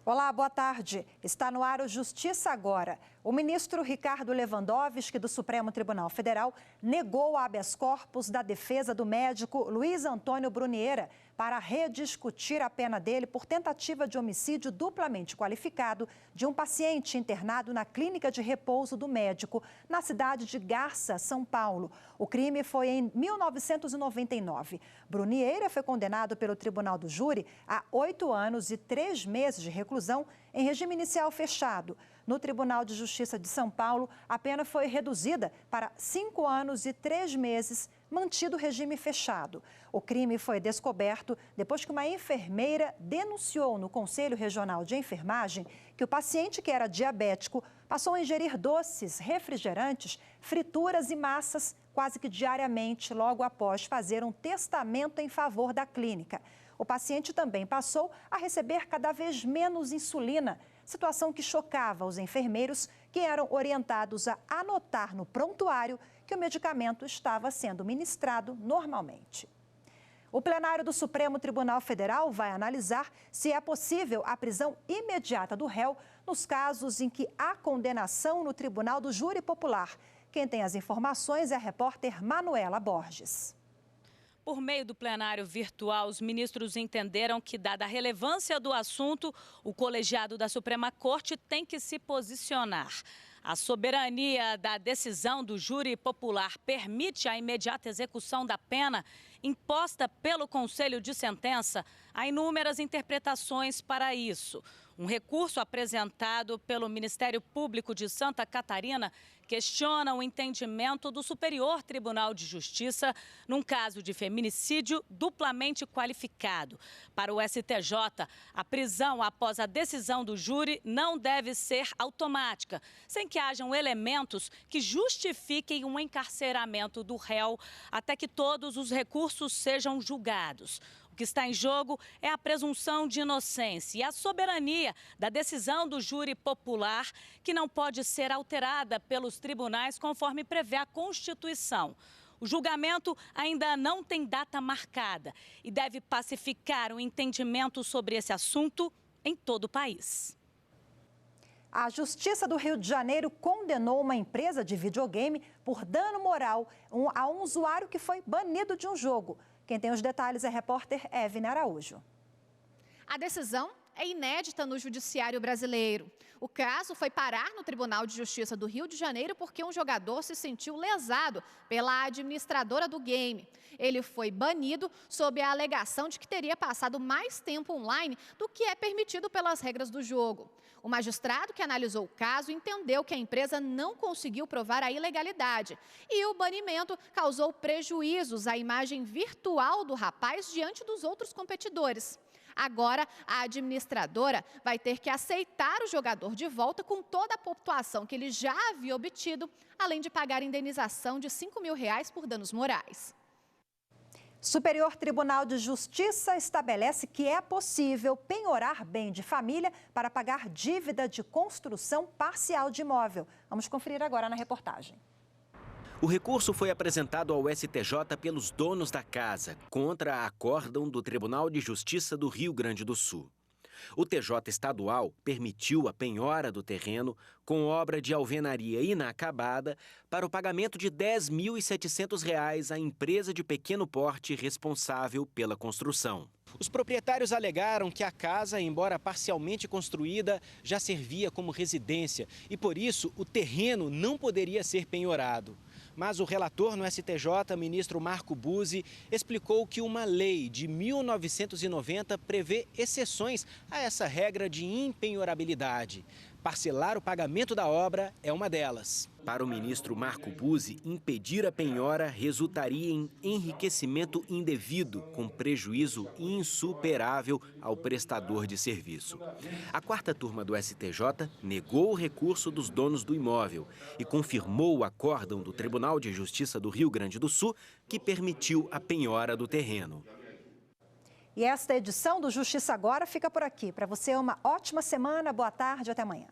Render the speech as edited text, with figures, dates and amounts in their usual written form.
Olá, boa tarde. Está no ar o Justiça Agora. O ministro Ricardo Lewandowski, do Supremo Tribunal Federal, negou o habeas corpus da defesa do médico Luiz Antônio Bruniera para rediscutir a pena dele por tentativa de homicídio duplamente qualificado de um paciente internado na clínica de repouso do médico, na cidade de Garça, São Paulo. O crime foi em 1999. Bruniera foi condenado pelo Tribunal do Júri a 8 anos e 3 meses de reclusão em regime inicial fechado. No Tribunal de Justiça de São Paulo, a pena foi reduzida para 5 anos e 3 meses, mantido o regime fechado. O crime foi descoberto depois que uma enfermeira denunciou no Conselho Regional de Enfermagem que o paciente, que era diabético, passou a ingerir doces, refrigerantes, frituras e massas quase que diariamente, logo após fazer um testamento em favor da clínica. O paciente também passou a receber cada vez menos insulina, situação que chocava os enfermeiros, que eram orientados a anotar no prontuário que o medicamento estava sendo ministrado normalmente. O plenário do Supremo Tribunal Federal vai analisar se é possível a prisão imediata do réu nos casos em que há condenação no Tribunal do Júri Popular. Quem tem as informações é a repórter Manuela Borges. Por meio do plenário virtual, os ministros entenderam que, dada a relevância do assunto, o colegiado da Suprema Corte tem que se posicionar. A soberania da decisão do júri popular permite a imediata execução da pena imposta pelo Conselho de Sentença. Há inúmeras interpretações para isso. Um recurso apresentado pelo Ministério Público de Santa Catarina questiona o entendimento do Superior Tribunal de Justiça num caso de feminicídio duplamente qualificado. Para o STJ, a prisão após a decisão do júri não deve ser automática, sem que hajam elementos que justifiquem um encarceramento do réu até que todos os recursos sejam julgados. O que está em jogo é a presunção de inocência e a soberania da decisão do júri popular, que não pode ser alterada pelos tribunais conforme prevê a Constituição. O julgamento ainda não tem data marcada e deve pacificar o entendimento sobre esse assunto em todo o país. A Justiça do Rio de Janeiro condenou uma empresa de videogame por dano moral a um usuário que foi banido de um jogo. Quem tem os detalhes é a repórter Evne Araújo. A decisão é inédita no judiciário brasileiro. O caso foi parar no Tribunal de Justiça do Rio de Janeiro porque um jogador se sentiu lesado pela administradora do game. Ele foi banido sob a alegação de que teria passado mais tempo online do que é permitido pelas regras do jogo. O magistrado que analisou o caso entendeu que a empresa não conseguiu provar a ilegalidade e o banimento causou prejuízos à imagem virtual do rapaz diante dos outros competidores. Agora, a administradora vai ter que aceitar o jogador de volta com toda a pontuação que ele já havia obtido, além de pagar indenização de R$ 5.000 por danos morais. Superior Tribunal de Justiça estabelece que é possível penhorar bem de família para pagar dívida de construção parcial de imóvel. Vamos conferir agora na reportagem. O recurso foi apresentado ao STJ pelos donos da casa, contra acórdão do Tribunal de Justiça do Rio Grande do Sul. O TJ estadual permitiu a penhora do terreno com obra de alvenaria inacabada para o pagamento de R$ 10.700 à empresa de pequeno porte responsável pela construção. Os proprietários alegaram que a casa, embora parcialmente construída, já servia como residência e, por isso, o terreno não poderia ser penhorado. Mas o relator no STJ, ministro Marco Buzzi, explicou que uma lei de 1990 prevê exceções a essa regra de impenhorabilidade. Parcelar o pagamento da obra é uma delas. Para o ministro Marco Buzzi, impedir a penhora resultaria em enriquecimento indevido, com prejuízo insuperável ao prestador de serviço. A quarta turma do STJ negou o recurso dos donos do imóvel e confirmou o acórdão do Tribunal de Justiça do Rio Grande do Sul, que permitiu a penhora do terreno. E esta edição do Justiça Agora fica por aqui. Para você, uma ótima semana, boa tarde, até amanhã.